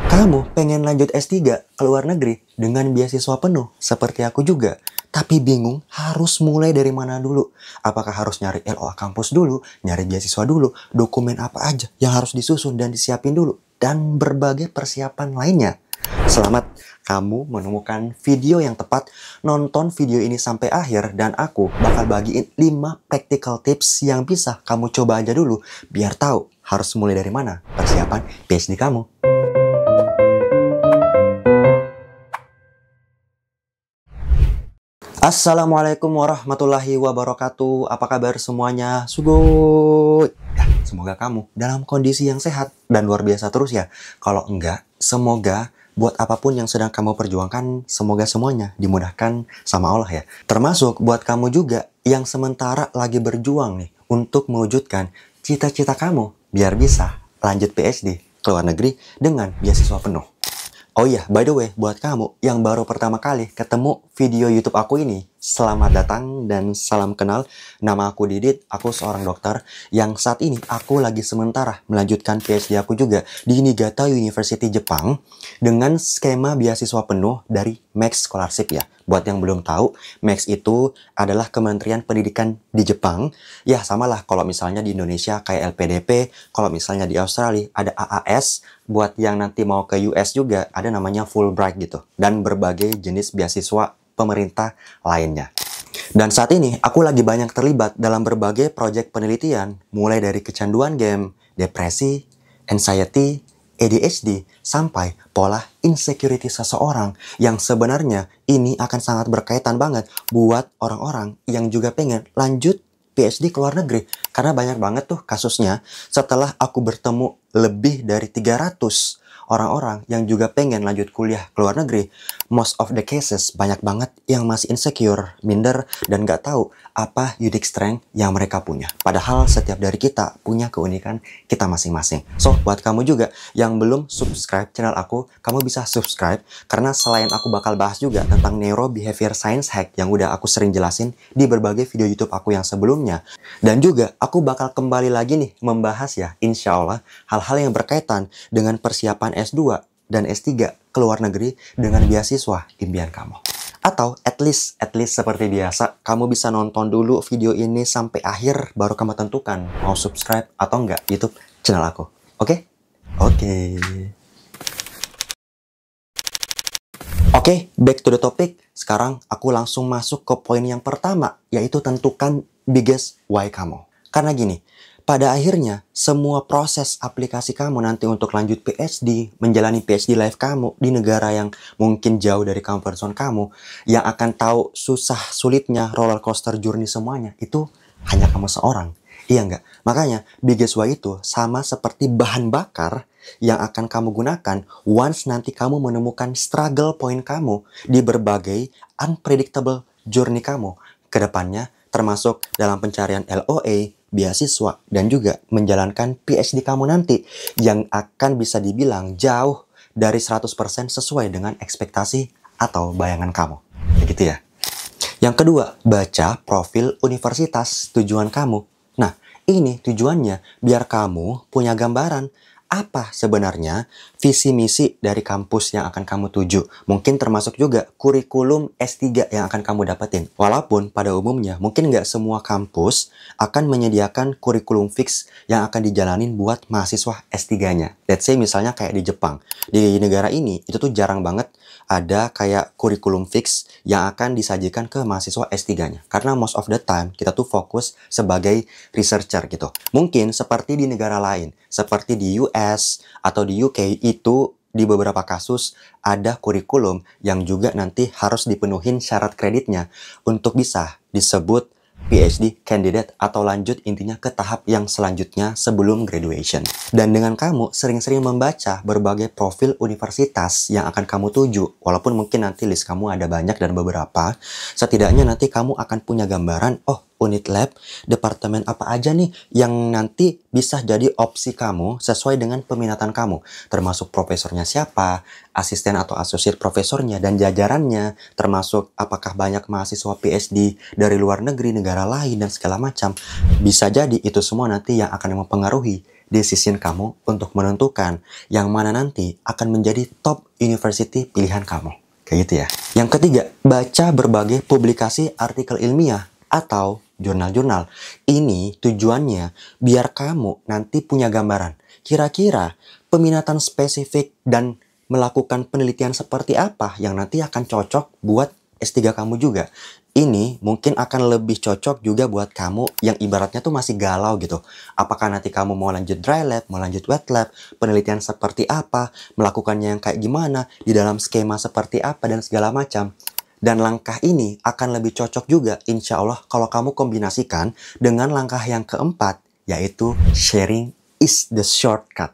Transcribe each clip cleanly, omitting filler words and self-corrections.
Kamu pengen lanjut S3 ke luar negeri dengan beasiswa penuh seperti aku juga, tapi bingung harus mulai dari mana dulu. Apakah harus nyari LOA kampus dulu, nyari beasiswa dulu, dokumen apa aja yang harus disusun dan disiapin dulu, dan berbagai persiapan lainnya. Selamat, kamu menemukan video yang tepat. Nonton video ini sampai akhir dan aku bakal bagiin 5 practical tips yang bisa kamu coba aja dulu biar tahu harus mulai dari mana persiapan PhD kamu. Assalamualaikum warahmatullahi wabarakatuh. Apa kabar semuanya? Sugoi. Ya, semoga kamu dalam kondisi yang sehat dan luar biasa terus ya. Kalau enggak, semoga buat apapun yang sedang kamu perjuangkan, semoga semuanya dimudahkan sama Allah ya. Termasuk buat kamu juga yang sementara lagi berjuang nih untuk mewujudkan cita-cita kamu biar bisa lanjut PhD ke luar negeri dengan beasiswa penuh. Oh iya, by the way, buat kamu yang baru pertama kali ketemu video YouTube aku ini, selamat datang dan salam kenal. Nama aku Didit, aku seorang dokter yang saat ini aku lagi sementara melanjutkan PhD aku juga di Niigata University Jepang dengan skema beasiswa penuh dari Max Scholarship ya. Buat yang belum tahu, Max itu adalah Kementerian Pendidikan di Jepang. Ya, samalah kalau misalnya di Indonesia kayak LPDP, kalau misalnya di Australia ada AAS, buat yang nanti mau ke US juga ada namanya Fulbright gitu. Dan berbagai jenis beasiswa pemerintah lainnya. Dan saat ini aku lagi banyak terlibat dalam berbagai proyek penelitian, mulai dari kecanduan game, depresi, anxiety, ADHD, sampai pola insecurity seseorang yang sebenarnya ini akan sangat berkaitan banget buat orang-orang yang juga pengen lanjut PhD ke luar negeri. Karena banyak banget tuh kasusnya setelah aku bertemu lebih dari 300 orang-orang yang juga pengen lanjut kuliah ke luar negeri. Most of the cases banyak banget yang masih insecure, minder, dan gak tahu apa unique strength yang mereka punya. Padahal setiap dari kita punya keunikan kita masing-masing. So, buat kamu juga yang belum subscribe channel aku, kamu bisa subscribe. Karena selain aku bakal bahas juga tentang neuro behavior science hack yang udah aku sering jelasin di berbagai video YouTube aku yang sebelumnya. Dan juga aku bakal kembali lagi nih membahas ya, insya Allah, hal-hal yang berkaitan dengan persiapan S2 dan S3 ke luar negeri dengan beasiswa impian kamu. Atau at least seperti biasa, kamu bisa nonton dulu video ini sampai akhir baru kamu tentukan mau subscribe atau enggak YouTube channel aku. Oke? Oke, back to the topic. Sekarang aku langsung masuk ke poin yang pertama, yaitu tentukan biggest why kamu. Karena gini, pada akhirnya, semua proses aplikasi kamu nanti untuk lanjut PhD, menjalani PhD life kamu di negara yang mungkin jauh dari comfort zone kamu, yang akan tahu susah sulitnya roller coaster journey semuanya, itu hanya kamu seorang. Iya nggak? Makanya, biggest why itu sama seperti bahan bakar yang akan kamu gunakan once nanti kamu menemukan struggle point kamu di berbagai unpredictable journey kamu ke depannya, termasuk dalam pencarian LOA, beasiswa, dan juga menjalankan PhD kamu nanti yang akan bisa dibilang jauh dari 100% sesuai dengan ekspektasi atau bayangan kamu. Begitu ya. Yang kedua, baca profil universitas tujuan kamu. Nah, ini tujuannya biar kamu punya gambaran apa sebenarnya visi misi dari kampus yang akan kamu tuju. Mungkin termasuk juga kurikulum S3 yang akan kamu dapetin. Walaupun pada umumnya mungkin nggak semua kampus akan menyediakan kurikulum fix yang akan dijalanin buat mahasiswa S3-nya. Let's say misalnya kayak di Jepang. Di negara ini itu tuh jarang banget ada kayak kurikulum fix yang akan disajikan ke mahasiswa S3-nya. Karena most of the time kita tuh fokus sebagai researcher gitu. Mungkin seperti di negara lain, seperti di US atau di UK, itu di beberapa kasus ada kurikulum yang juga nanti harus dipenuhin syarat kreditnya untuk bisa disebut PhD candidate atau lanjut intinya ke tahap yang selanjutnya sebelum graduation. Dan dengan kamu sering-sering membaca berbagai profil universitas yang akan kamu tuju, walaupun mungkin nanti list kamu ada banyak dan beberapa, setidaknya nanti kamu akan punya gambaran, oh unit lab, departemen apa aja nih yang nanti bisa jadi opsi kamu sesuai dengan peminatan kamu. Termasuk profesornya siapa, asisten atau associate profesornya, dan jajarannya. Termasuk apakah banyak mahasiswa PhD dari luar negeri, negara lain, dan segala macam. Bisa jadi itu semua nanti yang akan mempengaruhi decision kamu untuk menentukan yang mana nanti akan menjadi top university pilihan kamu. Kayak gitu ya. Yang ketiga, baca berbagai publikasi artikel ilmiah atau jurnal-jurnal. Ini tujuannya biar kamu nanti punya gambaran. Kira-kira peminatan spesifik dan melakukan penelitian seperti apa yang nanti akan cocok buat S3 kamu juga. Ini mungkin akan lebih cocok juga buat kamu yang ibaratnya tuh masih galau gitu. Apakah nanti kamu mau lanjut dry lab, mau lanjut wet lab, penelitian seperti apa, melakukannya yang kayak gimana, di dalam skema seperti apa, dan segala macam. Dan langkah ini akan lebih cocok juga insya Allah kalau kamu kombinasikan dengan langkah yang keempat, yaitu sharing is the shortcut.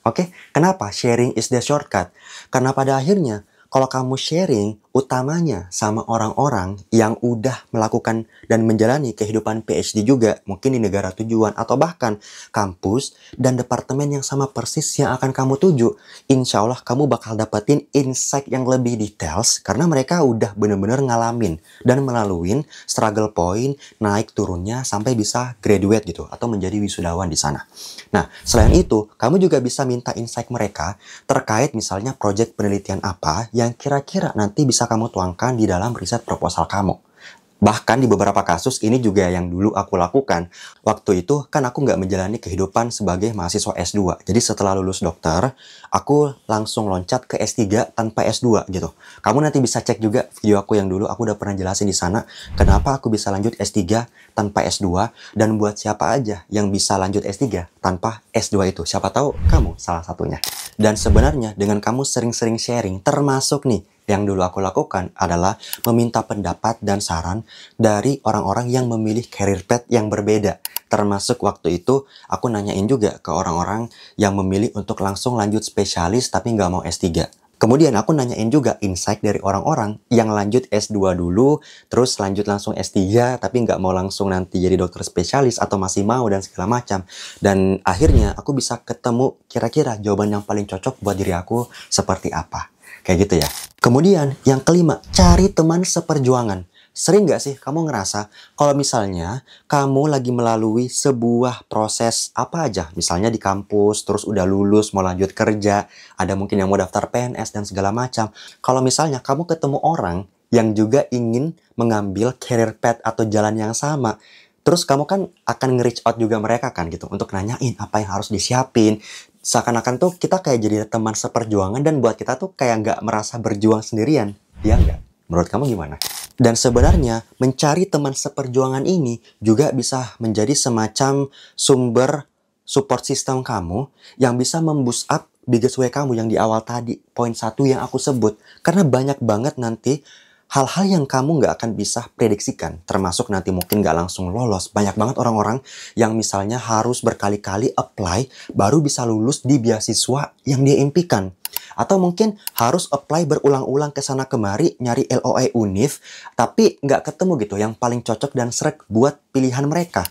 Oke, kenapa sharing is the shortcut? Karena pada akhirnya, kalau kamu sharing utamanya sama orang-orang yang udah melakukan dan menjalani kehidupan PhD juga, mungkin di negara tujuan atau bahkan kampus dan departemen yang sama persis yang akan kamu tuju, insya Allah kamu bakal dapetin insight yang lebih details karena mereka udah bener-bener ngalamin dan melaluin struggle point, naik turunnya sampai bisa graduate gitu atau menjadi wisudawan di sana. Nah, selain itu, kamu juga bisa minta insight mereka terkait misalnya project penelitian apa yang kira-kira nanti bisa kamu tuangkan di dalam riset proposal kamu. Bahkan di beberapa kasus ini juga yang dulu aku lakukan. Waktu itu kan aku nggak menjalani kehidupan sebagai mahasiswa S2. Jadi setelah lulus dokter, aku langsung loncat ke S3 tanpa S2 gitu. Kamu nanti bisa cek juga video aku yang dulu, aku udah pernah jelasin di sana kenapa aku bisa lanjut S3 tanpa S2 dan buat siapa aja yang bisa lanjut S3 tanpa S2 itu. Siapa tahu kamu salah satunya. Dan sebenarnya dengan kamu sering-sering sharing, termasuk nih yang dulu aku lakukan adalah meminta pendapat dan saran dari orang-orang yang memilih career path yang berbeda. Termasuk waktu itu aku nanyain juga ke orang-orang yang memilih untuk langsung lanjut spesialis tapi nggak mau S3. Kemudian aku nanyain juga insight dari orang-orang yang lanjut S2 dulu, terus lanjut langsung S3 tapi nggak mau langsung nanti jadi dokter spesialis atau masih mau dan segala macam. Dan akhirnya aku bisa ketemu kira-kira jawaban yang paling cocok buat diri aku seperti apa. Kayak gitu ya. Kemudian yang kelima, cari teman seperjuangan. Sering nggak sih kamu ngerasa kalau misalnya kamu lagi melalui sebuah proses apa aja, misalnya di kampus, terus udah lulus, mau lanjut kerja, ada mungkin yang mau daftar PNS dan segala macam. Kalau misalnya kamu ketemu orang yang juga ingin mengambil career path atau jalan yang sama, terus kamu kan akan nge-reach out juga mereka kan gitu, untuk nanyain apa yang harus disiapin. Seakan-akan tuh kita kayak jadi teman seperjuangan dan buat kita tuh kayak nggak merasa berjuang sendirian. Iya nggak? Menurut kamu gimana? Dan sebenarnya mencari teman seperjuangan ini juga bisa menjadi semacam sumber support system kamu yang bisa memboost up biggest way kamu yang di awal tadi. Poin 1 yang aku sebut. Karena banyak banget nanti hal-hal yang kamu nggak akan bisa prediksikan, termasuk nanti mungkin nggak langsung lolos. Banyak banget orang-orang yang misalnya harus berkali-kali apply baru bisa lulus di beasiswa yang dia impikan. Atau mungkin harus apply berulang-ulang ke sana kemari nyari LOE Univ, tapi nggak ketemu gitu yang paling cocok dan srek buat pilihan mereka.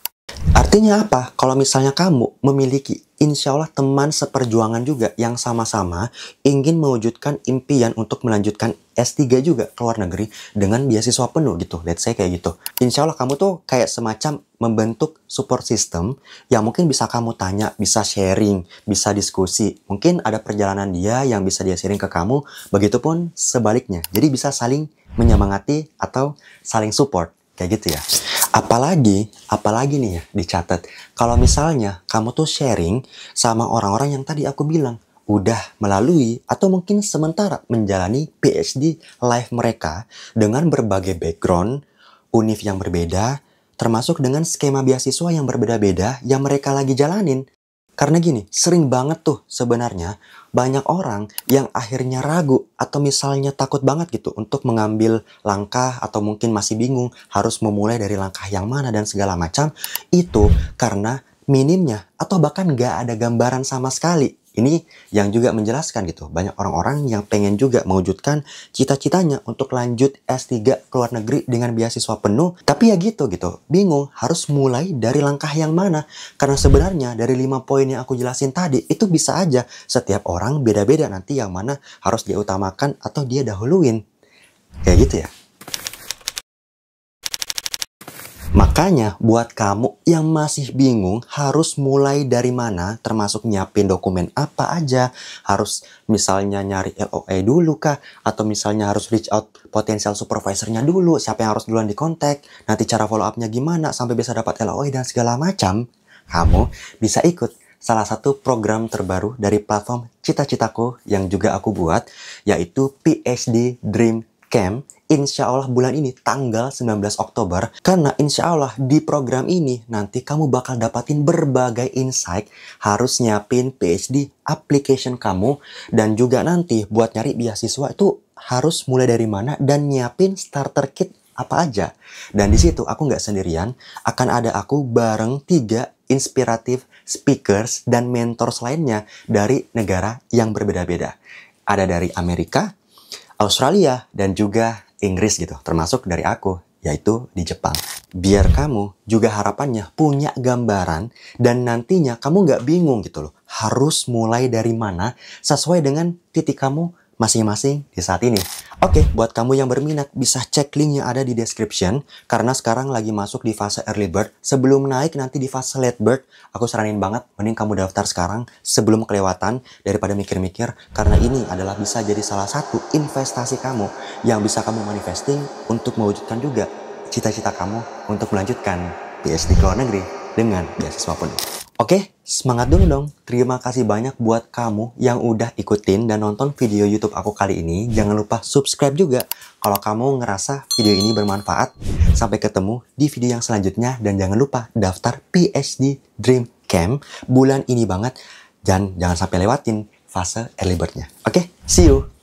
Artinya apa? Kalau misalnya kamu memiliki insya Allah teman seperjuangan juga yang sama-sama ingin mewujudkan impian untuk melanjutkan S3 juga ke luar negeri dengan beasiswa penuh gitu, let's say kayak gitu. Insya Allah kamu tuh kayak semacam membentuk support system yang mungkin bisa kamu tanya, bisa sharing, bisa diskusi. Mungkin ada perjalanan dia yang bisa dia sharing ke kamu, begitupun sebaliknya. Jadi bisa saling menyemangati atau saling support, kayak gitu ya. Apalagi nih ya dicatat, kalau misalnya kamu tuh sharing sama orang-orang yang tadi aku bilang, udah melalui atau mungkin sementara menjalani PhD life mereka dengan berbagai background, univ yang berbeda, termasuk dengan skema beasiswa yang berbeda-beda yang mereka lagi jalanin. Karena gini, sering banget tuh sebenarnya banyak orang yang akhirnya ragu atau misalnya takut banget gitu untuk mengambil langkah atau mungkin masih bingung harus memulai dari langkah yang mana dan segala macam. Itu karena minimnya atau bahkan nggak ada gambaran sama sekali. Ini yang juga menjelaskan gitu. Banyak orang-orang yang pengen juga mewujudkan cita-citanya untuk lanjut S3 ke luar negeri dengan beasiswa penuh. Tapi ya gitu. Bingung harus mulai dari langkah yang mana. Karena sebenarnya dari 5 poin yang aku jelasin tadi, itu bisa aja setiap orang beda-beda nanti yang mana harus dia utamakan atau dia dahuluin. Kayak gitu ya. Makanya buat kamu yang masih bingung harus mulai dari mana, termasuk nyiapin dokumen apa aja, harus misalnya nyari LOA dulu kah, atau misalnya harus reach out potensial supervisornya dulu, siapa yang harus duluan dikontak, nanti cara follow up-nya gimana sampai bisa dapat LOA dan segala macam, kamu bisa ikut salah satu program terbaru dari platform Cita-Citaku yang juga aku buat, yaitu PhD Dream Camp. Insya Allah bulan ini tanggal 19 Oktober. Karena insya Allah di program ini nanti kamu bakal dapatin berbagai insight. Harus nyiapin PhD application kamu. Dan juga nanti buat nyari beasiswa itu harus mulai dari mana. Dan nyiapin starter kit apa aja. Dan di situ aku nggak sendirian. Akan ada aku bareng 3 inspiratif speakers dan mentors lainnya dari negara yang berbeda-beda. Ada dari Amerika, Australia, dan juga Inggris gitu, termasuk dari aku, yaitu di Jepang. Biar kamu juga harapannya punya gambaran dan nantinya kamu nggak bingung gitu loh. Harus mulai dari mana sesuai dengan titik kamu masing-masing di saat ini. Oke, buat kamu yang berminat bisa cek link yang ada di description karena sekarang lagi masuk di fase early bird. Sebelum naik nanti di fase late bird, aku saranin banget mending kamu daftar sekarang sebelum kelewatan daripada mikir-mikir karena ini adalah bisa jadi salah satu investasi kamu yang bisa kamu manifesting untuk mewujudkan juga cita-cita kamu untuk melanjutkan PhD ke luar negeri dengan beasiswa pun. Oke, semangat dulu dong. Terima kasih banyak buat kamu yang udah ikutin dan nonton video YouTube aku kali ini. Jangan lupa subscribe juga kalau kamu ngerasa video ini bermanfaat. Sampai ketemu di video yang selanjutnya. Dan jangan lupa daftar PhD Dream Camp bulan ini banget. Dan jangan sampai lewatin fase early bird-nya. Oke, see you!